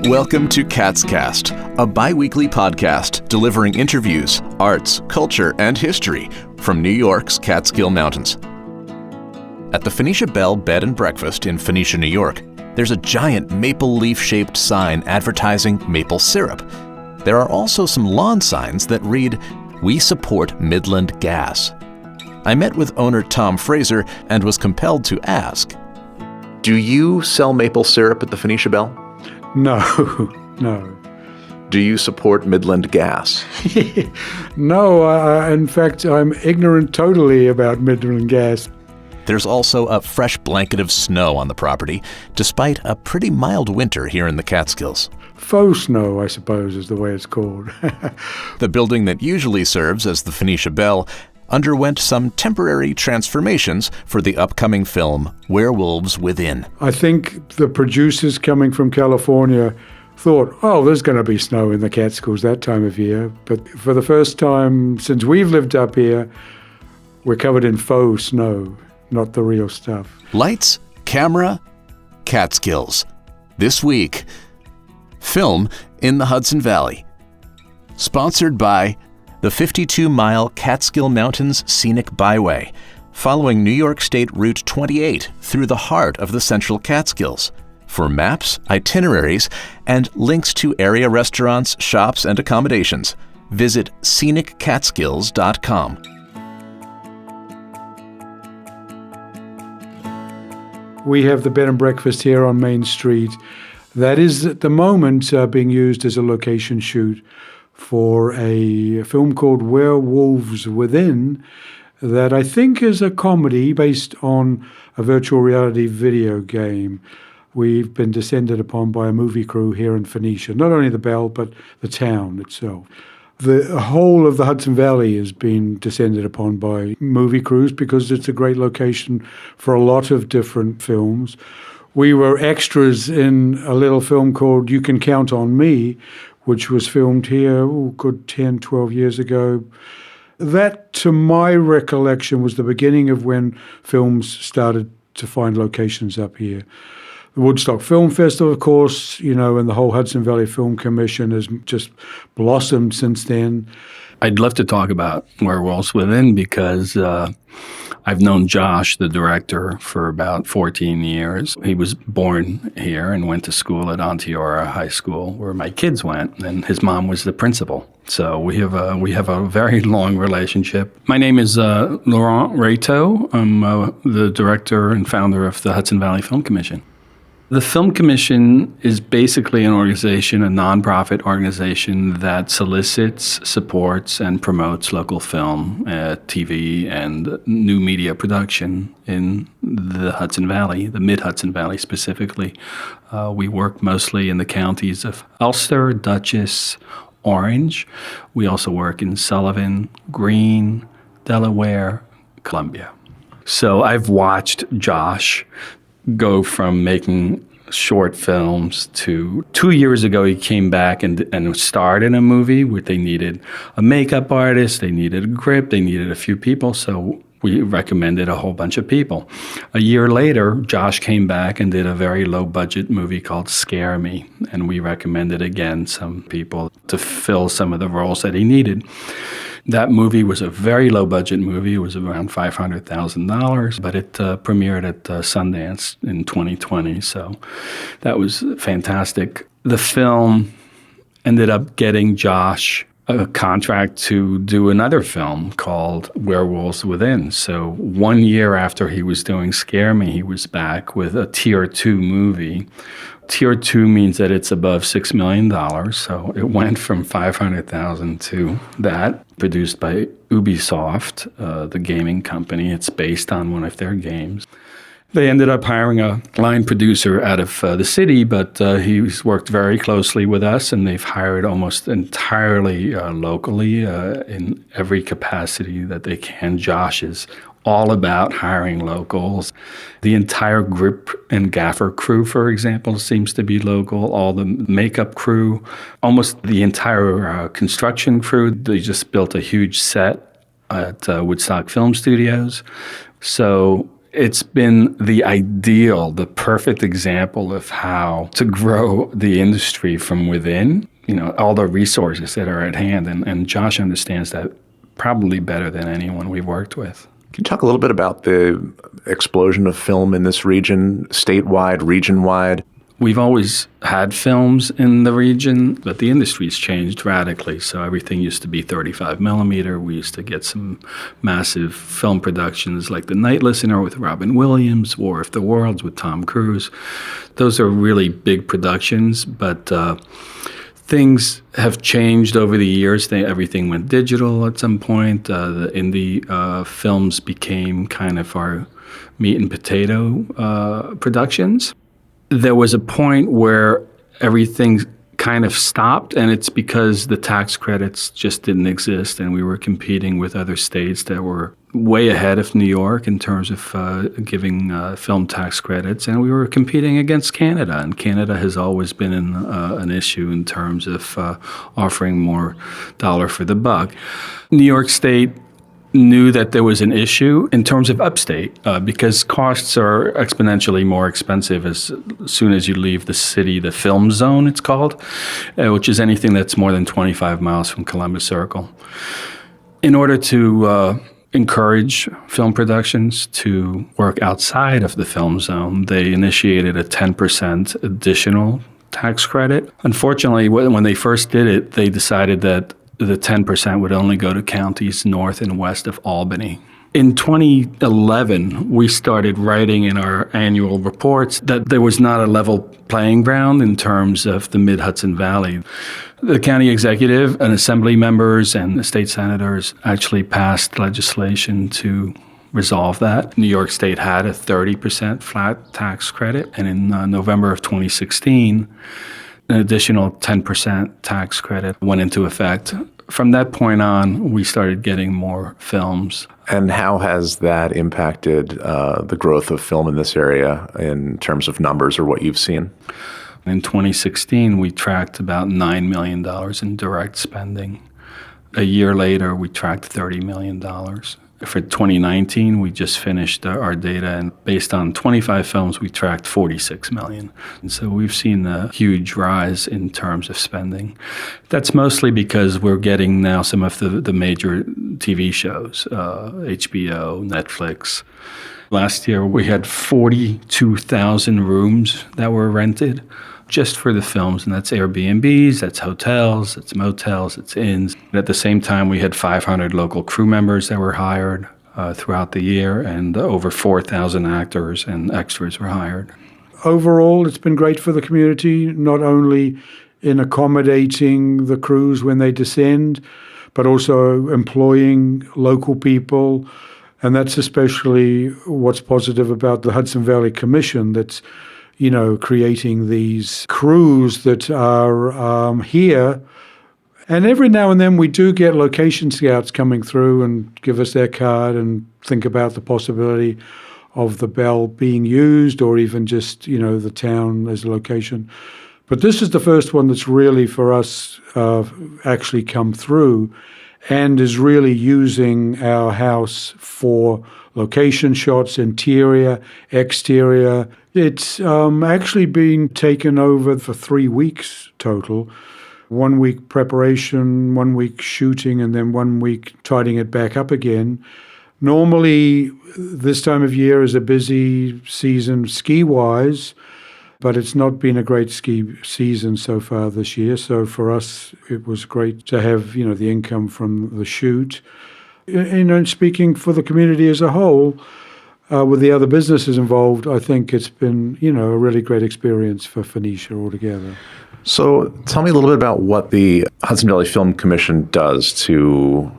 Welcome to Catskills, a bi-weekly podcast delivering interviews, arts, culture, and history from New York's Catskill Mountains. At the Phoenicia Bell Bed and Breakfast in Phoenicia, New York, there's a giant maple leaf-shaped sign advertising maple syrup. There are also some lawn signs that read, "We support Midland Gas." I met with owner Tom Fraser and was compelled to ask, do you sell maple syrup at the Phoenicia Bell? No. Do you support Midland Gas? No, in fact, I'm ignorant totally about Midland Gas. There's also a fresh blanket of snow on the property, despite a pretty mild winter here in the Catskills. Faux snow, I suppose, is the way it's called. The building that usually serves as the Phoenicia Bell underwent some temporary transformations for the upcoming film Werewolves Within. I think the producers coming from California thought, there's going to be snow in the Catskills that time of year. But for the first time since we've lived up here, we're covered in faux snow, not the real stuff. Lights, camera, Catskills. This week, film in the Hudson Valley. Sponsored by the 52-mile Catskill Mountains Scenic Byway, following New York State Route 28 through the heart of the Central Catskills. For maps, itineraries, and links to area restaurants, shops, and accommodations, visit sceniccatskills.com. We have the bed and breakfast here on Main Street. That is at the moment being used as a location shoot for a film called Werewolves Within that I think is a comedy based on a virtual reality video game. We've been descended upon by a movie crew here in Phoenicia, not only the Bell, but the town itself. The whole of the Hudson Valley has been descended upon by movie crews because it's a great location for a lot of different films. We were extras in a little film called You Can Count on Me, which was filmed here, good 10, 12 years ago. That, to my recollection, was the beginning of when films started to find locations up here. The Woodstock Film Festival, of course, and the whole Hudson Valley Film Commission has just blossomed since then. I'd love to talk about Werewolves Within because I've known Josh, the director, for about 14 years. He was born here and went to school at Onteora High School, where my kids went, and his mom was the principal. So we have a very long relationship. My name is Laurent Reyteau. I'm the director and founder of the Hudson Valley Film Commission. The Film Commission is basically an organization, a nonprofit organization that solicits, supports, and promotes local film, TV, and new media production in the Hudson Valley, the mid-Hudson Valley specifically. We work mostly in the counties of Ulster, Dutchess, Orange. We also work in Sullivan, Greene, Delaware, Columbia. So I've watched Josh go from making short films to 2 years ago he came back and starred in a movie where they needed a makeup artist, they needed a grip, they needed a few people, so we recommended a whole bunch of people. A year later, Josh came back and did a very low-budget movie called Scare Me, and we recommended again some people to fill some of the roles that he needed. That movie was a very low-budget movie. It was around $500,000, but it premiered at Sundance in 2020, so that was fantastic. The film ended up getting Josh a contract to do another film called Werewolves Within. So 1 year after he was doing Scare Me, he was back with a Tier 2 movie. Tier 2 means that it's above $6 million, so it went from $500,000 to that, produced by Ubisoft, the gaming company. It's based on one of their games. They ended up hiring a line producer out of the city, but he's worked very closely with us, and they've hired almost entirely locally in every capacity that they can. Josh is all about hiring locals. The entire grip and gaffer crew, for example, seems to be local. All the makeup crew, almost the entire construction crew. They just built a huge set at Woodstock Film Studios. So It's been the perfect example of how to grow the industry from within, all the resources that are at hand. And Josh understands that probably better than anyone we've worked with. Can you talk a little bit about the explosion of film in this region, statewide, region-wide? We've always had films in the region, but the industry's changed radically. So everything used to be 35 millimeter. We used to get some massive film productions like The Night Listener with Robin Williams, War of the Worlds with Tom Cruise. Those are really big productions, but things have changed over the years. Everything went digital at some point. The indie films became kind of our meat and potato productions. There was a point where everything kind of stopped, and it's because the tax credits just didn't exist, and we were competing with other states that were way ahead of New York in terms of giving film tax credits, and we were competing against Canada, and Canada has always been an issue in terms of offering more dollar for the buck. New York State knew that there was an issue in terms of upstate because costs are exponentially more expensive as soon as you leave the city, the film zone it's called, which is anything that's more than 25 miles from Columbus Circle. In order to encourage film productions to work outside of the film zone, they initiated a 10% additional tax credit. Unfortunately, when they first did it, they decided that the 10% would only go to counties north and west of Albany. In 2011, we started writing in our annual reports that there was not a level playing ground in terms of the Mid-Hudson Valley. The county executive and assembly members and the state senators actually passed legislation to resolve that. New York State had a 30% flat tax credit, and in November of 2016, an additional 10% tax credit went into effect. From that point on, we started getting more films. And how has that impacted the growth of film in this area in terms of numbers or what you've seen? In 2016, we tracked about $9 million in direct spending. A year later, we tracked $30 million. For 2019, we just finished our data, and based on 25 films, we tracked 46 million. And so we've seen a huge rise in terms of spending. That's mostly because we're getting now some of the major TV shows, HBO, Netflix. Last year, we had 42,000 rooms that were rented just for the films, and that's Airbnbs, that's hotels, it's motels, it's inns. At the same time, we had 500 local crew members that were hired throughout the year, and over 4,000 actors and extras were hired. Overall, it's been great for the community, not only in accommodating the crews when they descend, but also employing local people. And that's especially what's positive about the Hudson Valley Commission, that's creating these crews that are here. And every now and then we do get location scouts coming through and give us their card and think about the possibility of the Bell being used, or even just, the town as a location. But this is the first one that's really for us actually come through and is really using our house for location shots, interior, exterior. It's actually been taken over for 3 weeks total. 1 week preparation, 1 week shooting, and then 1 week tidying it back up again. Normally, this time of year is a busy season ski-wise, but it's not been a great ski season so far this year. So for us, it was great to have, the income from the shoot. Speaking for the community as a whole, with the other businesses involved, I think it's been, a really great experience for Phoenicia altogether. So tell me a little bit about what the Hudson Valley Film Commission does to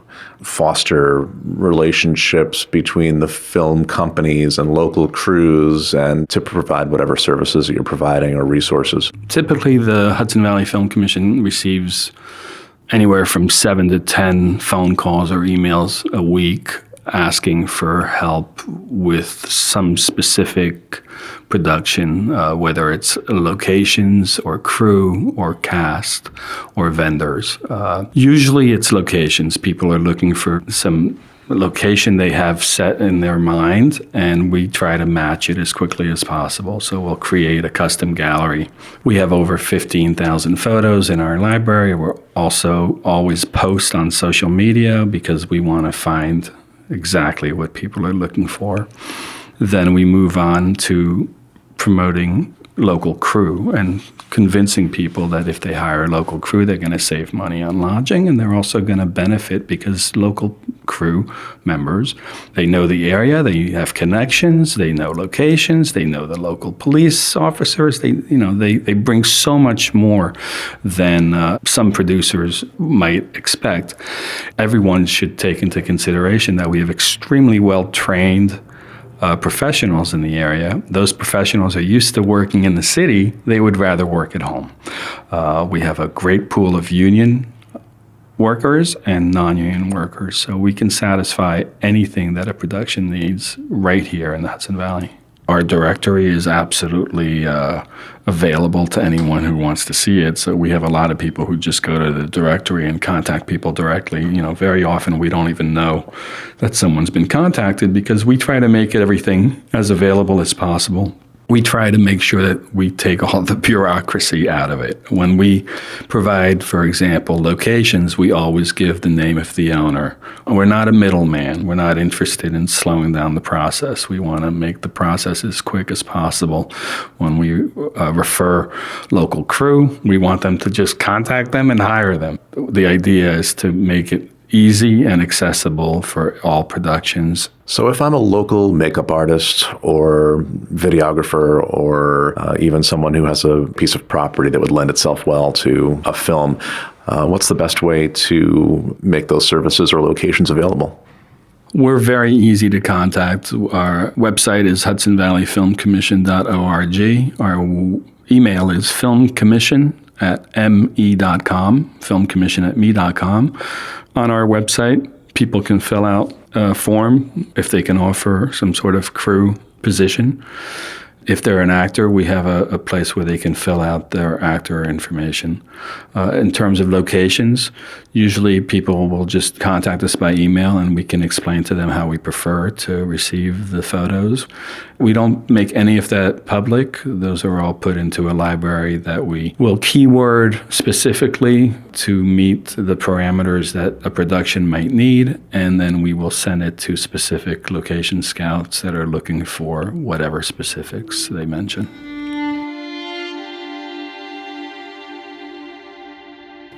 foster relationships between the film companies and local crews and to provide whatever services that you're providing or resources. Typically, the Hudson Valley Film Commission receives anywhere from 7 to 10 phone calls or emails a week asking for help with some specific production, whether it's locations or crew or cast or vendors. Usually it's locations. People are looking for some location they have set in their mind, and we try to match it as quickly as possible. So we'll create a custom gallery. We have over 15,000 photos in our library. We're also always post on social media because we want to find exactly what people are looking for. Then we move on to promoting local crew and convincing people that if they hire a local crew, they're going to save money on lodging, and they're also going to benefit because local crew members, they know the area, they have connections, they know locations, they know the local police officers. They bring so much more than some producers might expect. Everyone should take into consideration that we have extremely well-trained professionals in the area. Those professionals are used to working in the city. They would rather work at home. We have a great pool of union workers and non-union workers, so we can satisfy anything that a production needs right here in the Hudson Valley. Our directory is absolutely available to anyone who wants to see it. So we have a lot of people who just go to the directory and contact people directly. Very often we don't even know that someone's been contacted because we try to make everything as available as possible. We try to make sure that we take all the bureaucracy out of it. When we provide, for example, locations, we always give the name of the owner. We're not a middleman. We're not interested in slowing down the process. We want to make the process as quick as possible. When we refer local crew, we want them to just contact them and hire them. The idea is to make it easy and accessible for all productions. So if I'm a local makeup artist or videographer or even someone who has a piece of property that would lend itself well to a film, what's the best way to make those services or locations available? We're very easy to contact. Our website is hudsonvalleyfilmcommission.org. Our email is filmcommission@me.com, filmcommission@me.com. On our website, people can fill out a form if they can offer some sort of crew position. If they're an actor, we have a place where they can fill out their actor information. In terms of locations, usually people will just contact us by email and we can explain to them how we prefer to receive the photos. We don't make any of that public. Those are all put into a library that we will keyword specifically to meet the parameters that a production might need, and then we will send it to specific location scouts that are looking for whatever specifics they mention.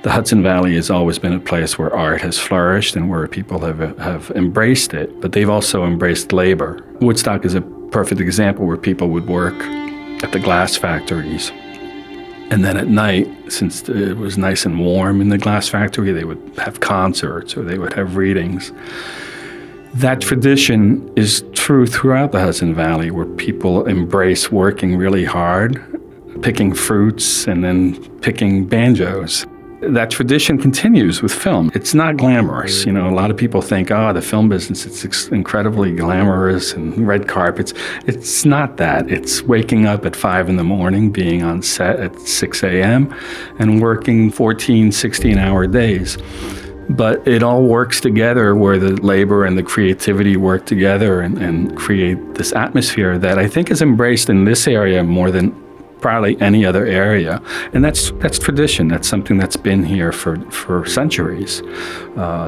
The Hudson Valley has always been a place where art has flourished and where people have embraced it, but they've also embraced labor. Woodstock is a perfect example where people would work at the glass factories. And then at night, since it was nice and warm in the glass factory, they would have concerts or they would have readings. That tradition is true throughout the Hudson Valley, where people embrace working really hard, picking fruits and then picking banjos. That tradition continues with film. It's not glamorous. A lot of people think, the film business, it's incredibly glamorous and red carpets. It's not that. It's waking up at 5 a.m, being on set at 6 a.m. and working 14, 16-hour days. But it all works together where the labor and the creativity work together and create this atmosphere that I think is embraced in this area more than probably any other area. And that's tradition. That's something that's been here for centuries.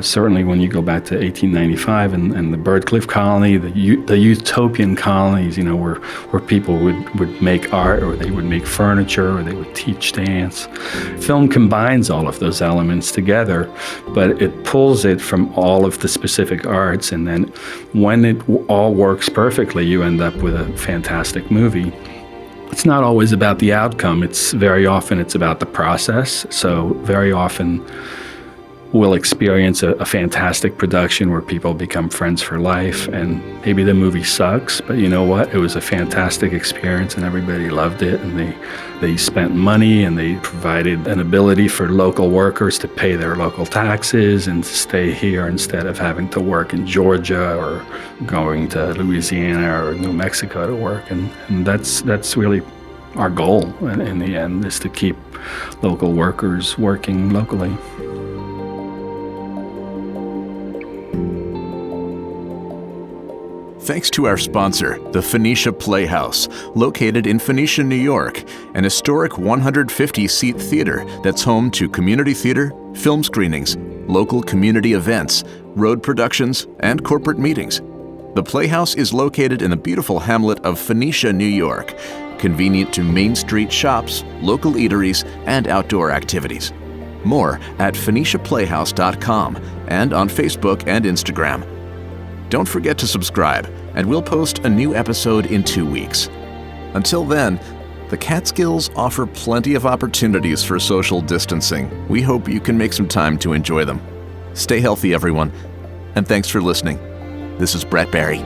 Certainly when you go back to 1895 and the Bird Cliff Colony, the utopian colonies, where people would make art or they would make furniture or they would teach dance. Film combines all of those elements together, but it pulls it from all of the specific arts, and then when it all works perfectly, you end up with a fantastic movie. It's not always about the outcome. Very often it's about the process. So very often we'll experience a fantastic production where people become friends for life, and maybe the movie sucks, but you know what? It was a fantastic experience and everybody loved it, and they spent money and they provided an ability for local workers to pay their local taxes and to stay here instead of having to work in Georgia or going to Louisiana or New Mexico to work. And that's really our goal in the end, is to keep local workers working locally. thanks to our sponsor, the Phoenicia Playhouse, located in Phoenicia, New York, an historic 150-seat theater that's home to community theater, film screenings, local community events, road productions, and corporate meetings. The Playhouse is located in the beautiful hamlet of Phoenicia, New York, convenient to Main Street shops, local eateries, and outdoor activities. More at PhoeniciaPlayhouse.com and on Facebook and Instagram. Don't forget to subscribe, and we'll post a new episode in 2 weeks. Until then, the Catskills offer plenty of opportunities for social distancing. We hope you can make some time to enjoy them. Stay healthy, everyone, and thanks for listening. This is Brett Barry.